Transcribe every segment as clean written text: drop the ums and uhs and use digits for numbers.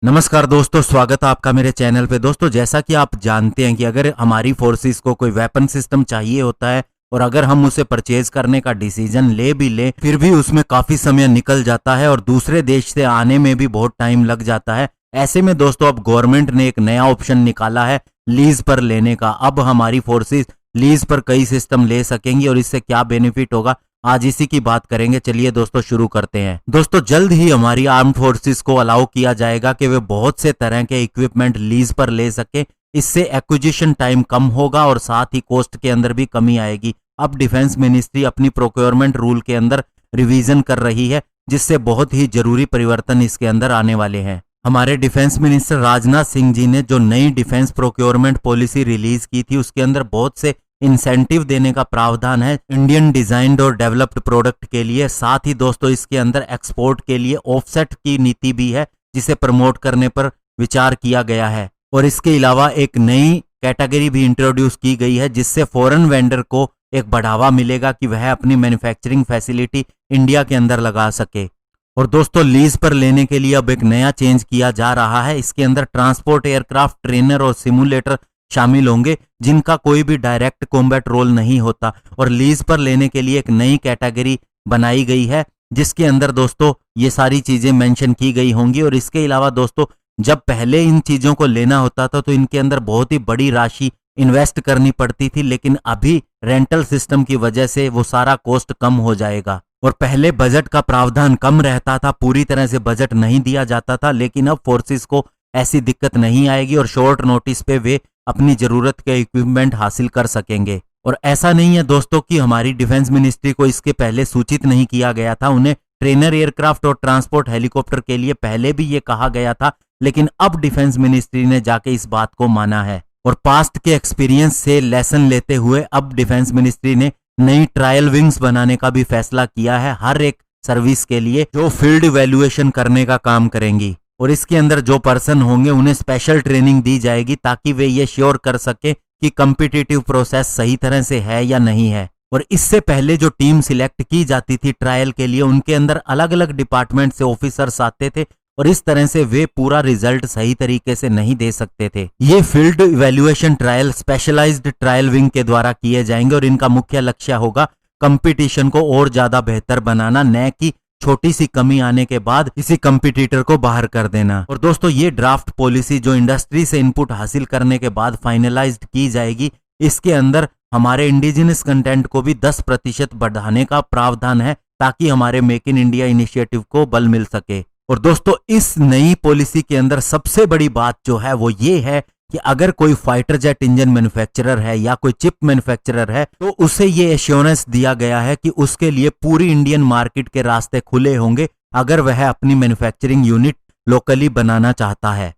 नमस्कार दोस्तों, स्वागत है आपका मेरे चैनल पे। दोस्तों, जैसा कि आप जानते हैं कि अगर हमारी फोर्सेस को कोई वेपन सिस्टम चाहिए होता है और अगर हम उसे परचेज करने का डिसीजन ले भी ले, फिर भी उसमें काफी समय निकल जाता है और दूसरे देश से आने में भी बहुत टाइम लग जाता है। ऐसे में दोस्तों अब गवर्नमेंट ने एक नया ऑप्शन निकाला है लीज पर लेने का। अब हमारी फोर्सेस लीज पर कई सिस्टम ले सकेंगी और इससे क्या बेनिफिट होगा, आज इसी की बात करेंगे। चलिए दोस्तों शुरू करते हैं। दोस्तों, जल्द ही हमारी आर्म्ड फोर्सेस को अलाउ किया जाएगा कि वे बहुत से तरह के इक्विपमेंट लीज पर ले सके। इससे एक्विजिशन टाइम कम होगा और साथ ही कॉस्ट के अंदर भी कमी आएगी। अब डिफेंस मिनिस्ट्री अपनी प्रोक्योरमेंट रूल के अंदर रिवीजन कर रही है, जिससे बहुत ही जरूरी परिवर्तन इसके अंदर आने वाले हैं। हमारे डिफेंस मिनिस्टर राजनाथ सिंह जी ने जो नई डिफेंस प्रोक्योरमेंट पॉलिसी रिलीज की थी, उसके अंदर बहुत से इंसेंटिव देने का प्रावधान है इंडियन डिजाइन्ड और डेवलप्ड प्रोडक्ट के लिए। साथ ही दोस्तों इसके अंदर एक्सपोर्ट के लिए ऑफसेट की नीति भी है, जिसे प्रमोट करने पर विचार किया गया है। और इसके अलावा एक नई कैटेगरी भी इंट्रोड्यूस की गई है, जिससे फॉरेन वेंडर को एक बढ़ावा मिलेगा कि वह अपनी मैन्युफैक्चरिंग फैसिलिटी इंडिया के अंदर लगा सके। और दोस्तों, लीज पर लेने के लिए अब एक नया चेंज किया जा रहा है। इसके अंदर ट्रांसपोर्ट एयरक्राफ्ट ट्रेनर और सिमुलेटर शामिल होंगे, जिनका कोई भी डायरेक्ट कॉम्बैट रोल नहीं होता। और लीज पर लेने के लिए एक नई कैटेगरी बनाई गई है, जिसके अंदर दोस्तों ये सारी चीजें मेंशन की गई होंगी। और इसके अलावा दोस्तों, जब पहले इन चीजों को लेना होता था तो इनके अंदर बहुत ही बड़ी राशि इन्वेस्ट करनी पड़ती थी, लेकिन अभी रेंटल सिस्टम की वजह से वो सारा कॉस्ट कम हो जाएगा। और पहले बजट का प्रावधान कम रहता था, पूरी तरह से बजट नहीं दिया जाता था, लेकिन अब फोर्सेस को ऐसी दिक्कत नहीं आएगी और शॉर्ट नोटिस पे वे अपनी जरूरत के इक्विपमेंट हासिल कर सकेंगे। और ऐसा नहीं है दोस्तों कि हमारी डिफेंस मिनिस्ट्री को इसके पहले सूचित नहीं किया गया था। उन्हें ट्रेनर एयरक्राफ्ट और ट्रांसपोर्ट हेलीकॉप्टर के लिए पहले भी ये कहा गया था, लेकिन अब डिफेंस मिनिस्ट्री ने जाके इस बात को माना है। और पास्ट के एक्सपीरियंस से लेसन लेते हुए अब डिफेंस मिनिस्ट्री ने नई ट्रायल विंग्स बनाने का भी फैसला किया है, हर एक सर्विस के लिए, जो फील्ड इवैल्यूएशन करने का काम करेंगी। और इसके अंदर जो पर्सन होंगे उन्हें स्पेशल ट्रेनिंग दी जाएगी, ताकि वे ये श्योर कर सके कि कम्पिटिटिव प्रोसेस सही तरह से है या नहीं है। और इससे पहले जो टीम सिलेक्ट की जाती थी ट्रायल के लिए, उनके अंदर अलग अलग डिपार्टमेंट से ऑफिसर्स आते थे और इस तरह से वे पूरा रिजल्ट सही तरीके से नहीं दे सकते थे। ये field evaluation trial specialised trial wing के द्वारा किए जाएंगे और इनका मुख्य लक्ष्य होगा कंपटीशन को और ज्यादा बेहतर बनाना, न कि छोटी सी कमी आने के बाद किसी कंपटीटर को बाहर कर देना। और दोस्तों, ये ड्राफ्ट पॉलिसी जो इंडस्ट्री से इनपुट हासिल करने के बाद फाइनलाइज्ड की जाएगी, इसके अंदर हमारे इंडिजिनस कंटेंट को भी 10% बढ़ाने का प्रावधान है, ताकि हमारे मेक इन इंडिया इनिशिएटिव को बल मिल सके। और दोस्तों, इस नई पॉलिसी के अंदर सबसे बड़ी बात जो है वो ये है कि अगर कोई फाइटर जेट इंजन मैन्युफैक्चरर है या कोई चिप मैन्युफैक्चरर है, तो उसे ये एश्योरेंस दिया गया है कि उसके लिए पूरी इंडियन मार्केट के रास्ते खुले होंगे, अगर वह अपनी मैन्युफैक्चरिंग यूनिट लोकली बनाना चाहता है।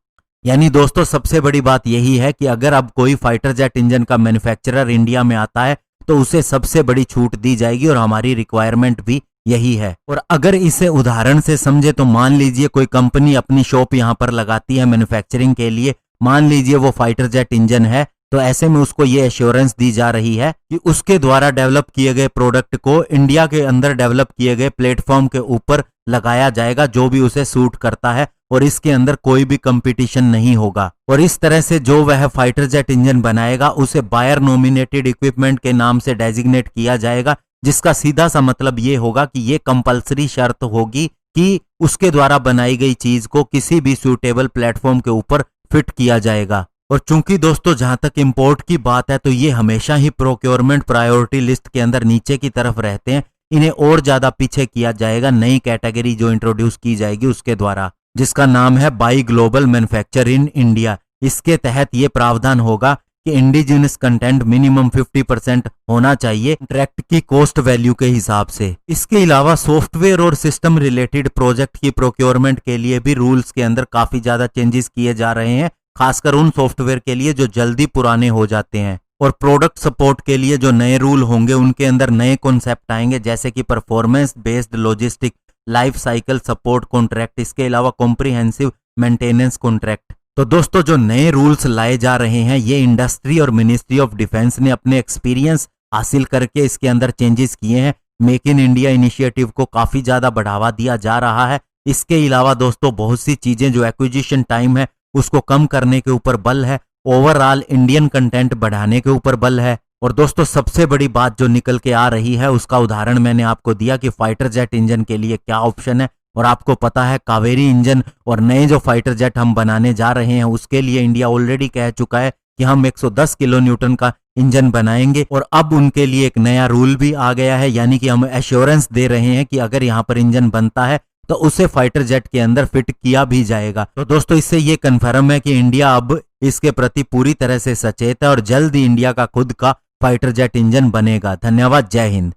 यानी दोस्तों, सबसे बड़ी बात यही है कि अगर अब कोई फाइटर जेट इंजन का मैन्युफैक्चरर इंडिया में आता है तो उसे सबसे बड़ी छूट दी जाएगी, और हमारी रिक्वायरमेंट भी यही है। और अगर इसे उदाहरण से समझे तो मान लीजिए कोई कंपनी अपनी शॉप यहां पर लगाती है मैन्युफैक्चरिंग के लिए, मान लीजिए वो फाइटर जेट इंजन है, तो ऐसे में उसको ये एश्योरेंस दी जा रही है कि उसके द्वारा डेवलप किए गए प्रोडक्ट को इंडिया के अंदर डेवलप किए गए प्लेटफॉर्म के ऊपर लगाया जाएगा, जो भी उसे सूट करता है, और इसके अंदर कोई भी कंपटीशन नहीं होगा। और इस तरह से जो वह फाइटर जेट इंजन बनाएगा उसे बायर नॉमिनेटेड इक्विपमेंट के नाम से डेजिग्नेट किया जाएगा, जिसका सीधा सा मतलब ये होगा कि ये कंपलसरी शर्त होगी कि उसके द्वारा बनाई गई चीज को किसी भी सूटेबल प्लेटफॉर्म के ऊपर फिट किया जाएगा। और चूंकि दोस्तों जहां तक इंपोर्ट की बात है, तो ये हमेशा ही प्रोक्योरमेंट प्रायोरिटी लिस्ट के अंदर नीचे की तरफ रहते हैं, इन्हें और ज्यादा पीछे किया जाएगा नई कैटेगरी जो इंट्रोड्यूस की जाएगी उसके द्वारा, जिसका नाम है by global manufacture in India. इसके तहत ये प्रावधान होगा कि इंडिजिनस कंटेंट मिनिमम 50% होना चाहिए कॉन्ट्रैक्ट की कॉस्ट वैल्यू के हिसाब से। इसके अलावा सॉफ्टवेयर और सिस्टम रिलेटेड प्रोजेक्ट की प्रोक्योरमेंट के लिए भी रूल्स के अंदर काफी ज्यादा चेंजेस किए जा रहे हैं, खासकर उन सॉफ्टवेयर के लिए जो जल्दी पुराने हो जाते हैं। और प्रोडक्ट सपोर्ट के लिए जो नए रूल होंगे उनके अंदर नए कॉन्सेप्ट आएंगे, जैसे कि performance based logistic life cycle support contract, इसके अलावा कॉम्प्रिहेंसिव मेंटेनेंस कॉन्ट्रैक्ट। तो दोस्तों जो नए रूल्स लाए जा रहे हैं ये इंडस्ट्री और मिनिस्ट्री ऑफ डिफेंस ने अपने एक्सपीरियंस हासिल करके इसके अंदर चेंजेस किए हैं, मेक इन इंडिया इनिशिएटिव को काफी ज्यादा बढ़ावा दिया जा रहा है। इसके अलावा दोस्तों बहुत सी चीजें जो एक्विजिशन टाइम है उसको कम करने के ऊपर बल है, ओवरऑल इंडियन कंटेंट बढ़ाने के ऊपर बल है। और दोस्तों सबसे बड़ी बात जो निकल के आ रही है उसका उदाहरण मैंने आपको दिया कि फाइटर जेट इंजन के लिए क्या ऑप्शन है। और आपको पता है कावेरी इंजन और नए जो फाइटर जेट हम बनाने जा रहे हैं उसके लिए इंडिया ऑलरेडी कह चुका है कि हम 110 किलो न्यूटन का इंजन बनाएंगे। और अब उनके लिए एक नया रूल भी आ गया है, यानी कि हम एश्योरेंस दे रहे हैं कि अगर यहाँ पर इंजन बनता है तो उसे फाइटर जेट के अंदर फिट किया भी जाएगा। तो दोस्तों इससे ये कन्फर्म है कि इंडिया अब इसके प्रति पूरी तरह से सचेत है और जल्द ही इंडिया का खुद का फाइटर जेट इंजन बनेगा। धन्यवाद, जय हिंद।